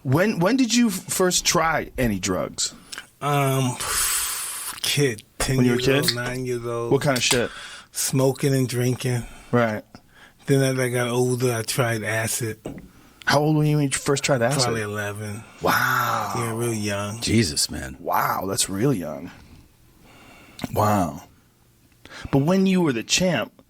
When did you first try any drugs? Kid, 10 when you were years a old, kid? 9 years old. What kind of shit? Smoking and drinking. Right. Then as I got older, I tried acid. How old were you when you first tried acid? Probably 11. Wow. Yeah, real young. Jesus, man. Wow, that's real young. Wow. But when you were the champ,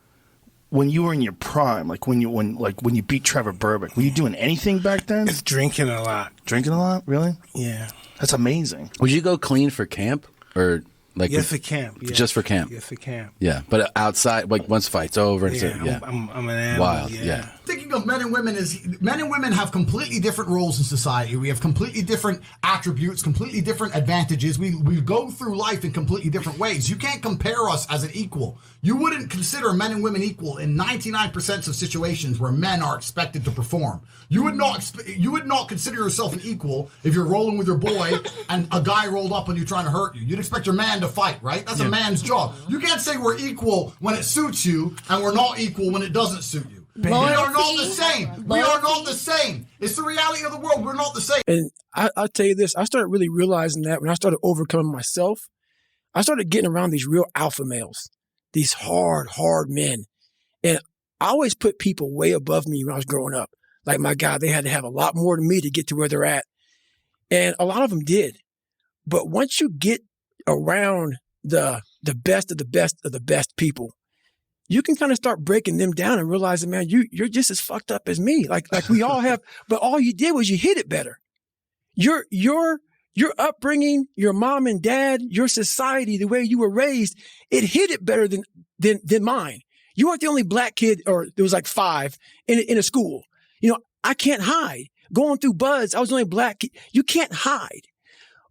when you were in your prime, like when you beat Trevor Burbick, were you doing anything back then? It's drinking a lot. Drinking a lot, really? Yeah. That's amazing. Would you go clean for camp or like? Yes, for camp. Yes. Just for camp. Yes, for camp. Yeah, but outside, like once fight's over, Yeah, I'm an animal. Wild. Yeah. Yeah. Thinking of men and women is men and women have completely different roles in society. We have completely different attributes, completely different advantages. We go through life in completely different ways. You can't compare us as an equal. You wouldn't consider men and women equal in 99% of situations where men are expected to perform. You would not consider yourself an equal if you're rolling with your boy and a guy rolled up on you trying to hurt you. You'd expect your man to fight, right? That's a man's job. You can't say we're equal when it suits you and we're not equal when it doesn't suit you. We are not the same. We are not the same. It's the reality of the world. We're not the same. And I'll tell you this, I started really realizing that when I started overcoming myself, I started getting around these real alpha males, these hard men. And I always put people way above me when I was growing up. Like my God, they had to have a lot more than me to get to where they're at. And a lot of them did. But once you get around the best of the best of the best people, you can kind of start breaking them down and realizing, man, you're just as fucked up as me. Like we all have, but all you did was you hit it better. Your upbringing, your mom and dad, your society, the way you were raised, it hit it better than mine. You weren't the only black kid, or there was like 5 in a school. You know, I can't hide. Going through buds, I was the only black kid. You can't hide.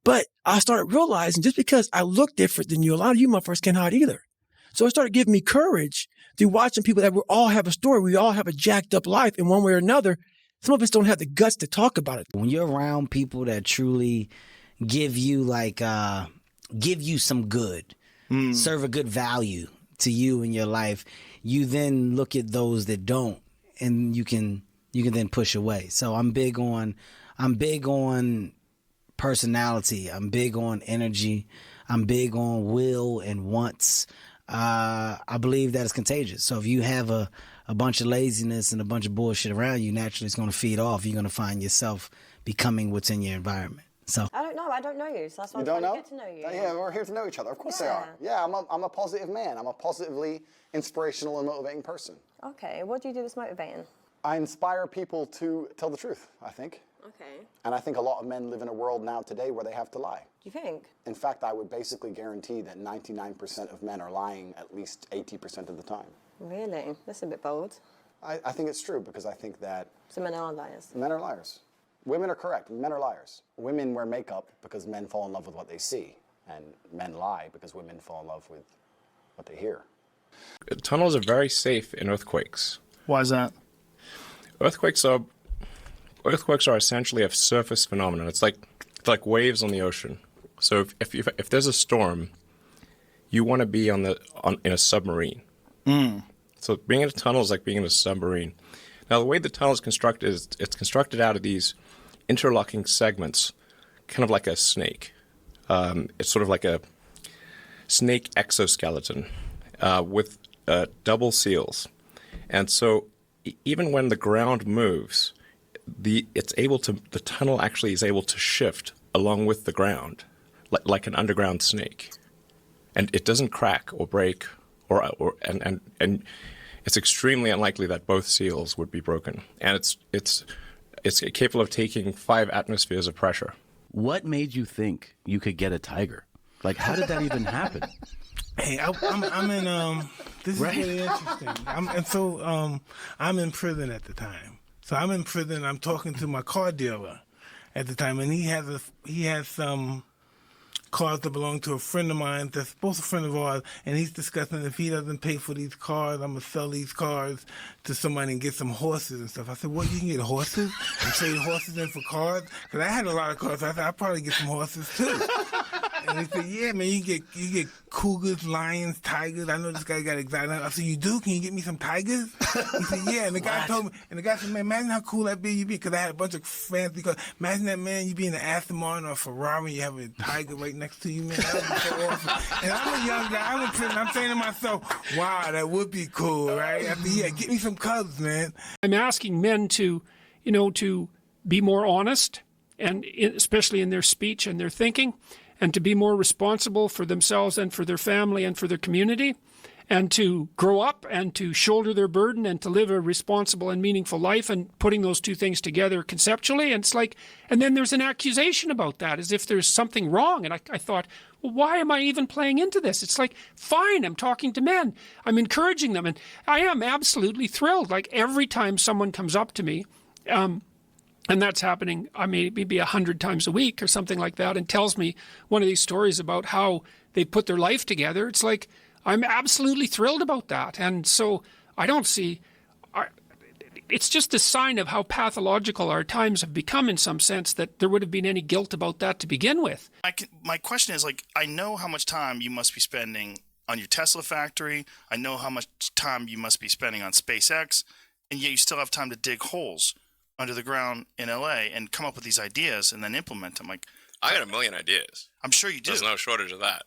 But I started realizing just because I look different than you, a lot of you motherfuckers can't hide either. So it started giving me courage through watching people that we all have a story. We all have a jacked up life in one way or another. Some of us don't have the guts to talk about it. When you're around people that truly give you some good, serve a good value to you in your life, you then look at those that don't, and you can then push away. So I'm big on personality. I'm big on energy. I'm big on will and wants. I believe that it's contagious. So if you have a bunch of laziness and a bunch of bullshit around you, naturally it's going to feed off. You're going to find yourself becoming what's in your environment. So I don't know you, so that's why I'm trying to get to know you. Yeah, we're here to know each other. Of course they are. Yeah, I'm a positive man. I'm a positively inspirational and motivating person. Okay, what do you do that's motivating? I inspire people to tell the truth, I think. Okay. And I think a lot of men live in a world now today where they have to lie. Do you think? In fact, I would basically guarantee that 99% of men are lying at least 80% of the time. Really? That's a bit bold. I think it's true because I think that... So men are liars? Men are liars. Women are correct. Men are liars. Women wear makeup because men fall in love with what they see. And men lie because women fall in love with what they hear. Tunnels are very safe in earthquakes. Why is that? Earthquakes are essentially a surface phenomenon. It's like waves on the ocean. So if there's a storm, you want to be in a submarine. So being in a tunnel is like being in a submarine. Now the way the tunnel is constructed is it's constructed out of these interlocking segments, kind of like a snake. It's sort of like a snake exoskeleton with double seals, and so even when the ground moves, the tunnel actually is able to shift along with the ground, like an underground snake, and it doesn't crack or break, and it's extremely unlikely that both seals would be broken, and it's capable of taking 5 atmospheres of pressure. What made you think you could get a tiger? Like, how did that even happen? Hey, I'm in. This is really interesting. I'm in prison at the time. So I'm in prison. I'm talking to my car dealer at the time, and he has some cars that belong to a friend of mine that's both a friend of ours, and he's discussing if he doesn't pay for these cars, I'm going to sell these cars to somebody and get some horses and stuff. I said, what, you can get horses and trade horses in for cars? Because I had a lot of cars. So I said, I'll probably get some horses too. And he said, yeah, man, you get cougars, lions, tigers. I know this guy got exotic. I said, you do? Can you get me some tigers? He said, yeah. And the guy told me, and the guy said, man, imagine how cool that be you be. Because I had a bunch of fancy cars. Imagine that, man, you be in an Aston Martin or a Ferrari, you have a tiger right next to you, man. That would be so awesome. And I'm a young guy. I'm saying to myself, wow, that would be cool, right? I said, yeah, get me some cubs, man. I'm asking men to, to be more honest, and especially in their speech and their thinking, and to be more responsible for themselves and for their family and for their community, and to grow up and to shoulder their burden and to live a responsible and meaningful life, and putting those two things together conceptually. And it's like, and then there's an accusation about that as if there's something wrong. And I thought, well, why am I even playing into this? It's like, fine, I'm talking to men. I'm encouraging them. And I am absolutely thrilled. Like every time someone comes up to me, and that's happening, maybe 100 times a week or something like that, and tells me one of these stories about how they put their life together. It's like, I'm absolutely thrilled about that. And so I don't see, it's just a sign of how pathological our times have become in some sense, that there would have been any guilt about that to begin with. My question is, like, I know how much time you must be spending on your Tesla factory. I know how much time you must be spending on SpaceX, and yet you still have time to dig holes under the ground in LA and come up with these ideas and then implement them. Like, I got a million ideas. I'm sure you do. There's no shortage of that.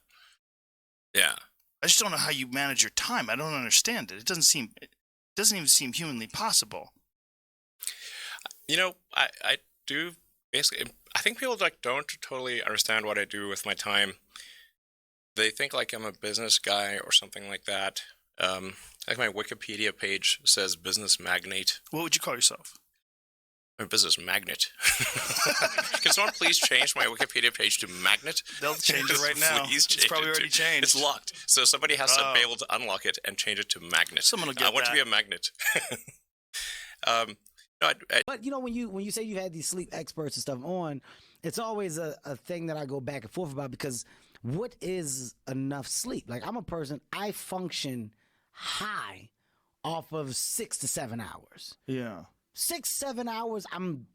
Yeah. I just don't know how you manage your time. I don't understand it. It doesn't even seem humanly possible. I do basically. I think people don't totally understand what I do with my time. They think like I'm a business guy or something like that. Like my Wikipedia page says business magnate. What would you call yourself? I'm a business magnet. Can someone please change my Wikipedia page to magnet? They'll change it right now. Please change it's probably already changed. It's locked. So somebody has to be able to unlock it and change it to magnet. Someone will get I want to be a magnet. But when you say you had these sleep experts and stuff on, it's always a thing that I go back and forth about, because what is enough sleep? Like, I'm a person, I function high off of 6 to 7 hours. Yeah. 6-7 hours, I'm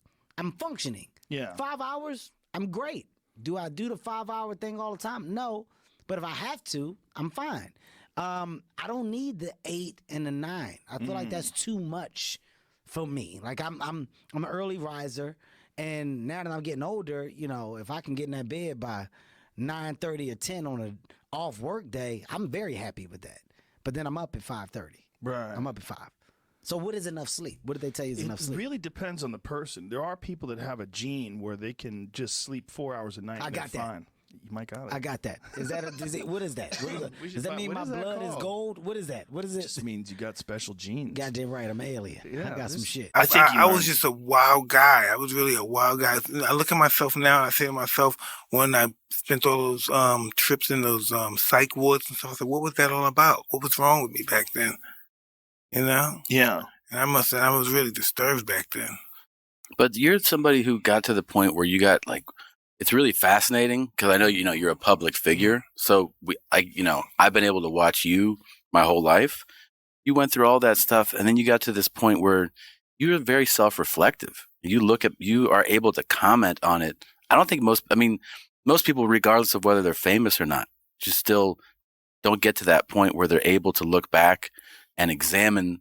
functioning. Yeah. 5 hours, I'm great. Do I do the 5-hour thing all the time? No. But if I have to, I'm fine. I don't need the 8 and the 9. I feel like that's too much for me. Like, I'm an early riser, and now that I'm getting older, if I can get in that bed by 9:30 or 10 on an off work day, I'm very happy with that. But then I'm up at 5:30. Right. I'm up at 5. So what is enough sleep? What did they tell you is enough sleep? It really depends on the person. There are people that have a gene where they can just sleep 4 hours a night. I got that. Fine. You might got it. I got that. What is that? What is does that mean my blood is gold? What is that? What is it? It just means you got special genes. Goddamn right, I'm an alien. Yeah, I got some shit. I think I was just a wild guy. I was really a wild guy. I look at myself now and I say to myself, when I spent all those trips in those psych wards and stuff, I said, what was that all about? What was wrong with me back then? Yeah. And I was really disturbed back then. But you're somebody who got to the point where you got it's really fascinating, because I know, you're a public figure. So I've been able to watch you my whole life. You went through all that stuff, and then you got to this point where you're very self-reflective. You are able to comment on it. I don't think most people, regardless of whether they're famous or not, just still don't get to that point where they're able to look back and examine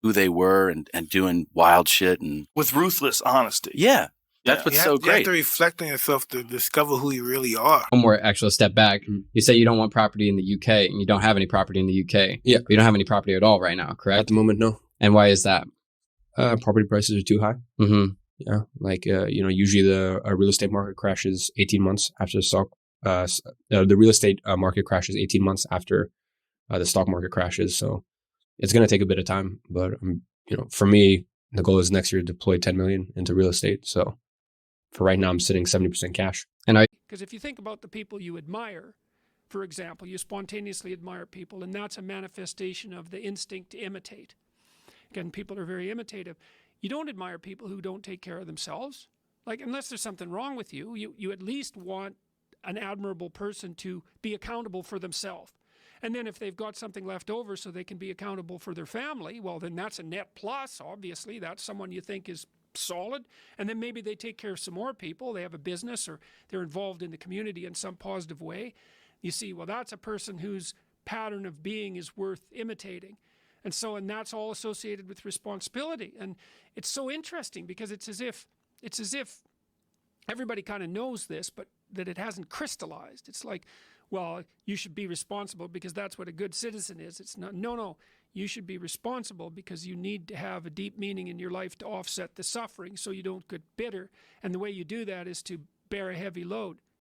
who they were and doing wild shit and with ruthless honesty. Yeah. That's what's so great. You have to reflect on yourself to discover who you really are. One more actual step back. You say you don't want property in the UK, and you don't have any property in the UK. Yeah. But you don't have any property at all right now, correct? At the moment, no. And why is that? Property prices are too high. Mm-hmm. Yeah. Usually the real estate market crashes 18 months after the stock. The real estate market crashes 18 months after the stock market crashes. So it's going to take a bit of time. But, for me, the goal is next year to deploy 10 million into real estate. So for right now, I'm sitting 70% cash. Because if you think about the people you admire, for example, you spontaneously admire people, and that's a manifestation of the instinct to imitate. Again, people are very imitative. You don't admire people who don't take care of themselves. Like, unless there's something wrong with you, you at least want an admirable person to be accountable for themselves. And then if they've got something left over so they can be accountable for their family, well, then that's a net plus, obviously. That's someone you think is solid, and then maybe they take care of some more people, they have a business, or they're involved in the community in some positive way, you see, well, that's a person whose pattern of being is worth imitating. And that's all associated with responsibility. And it's so interesting because it's as if everybody kind of knows this, but that it hasn't crystallized. It's like, well, you should be responsible because that's what a good citizen is. It's not, no, you should be responsible because you need to have a deep meaning in your life to offset the suffering so you don't get bitter. And the way you do that is to bear a heavy load.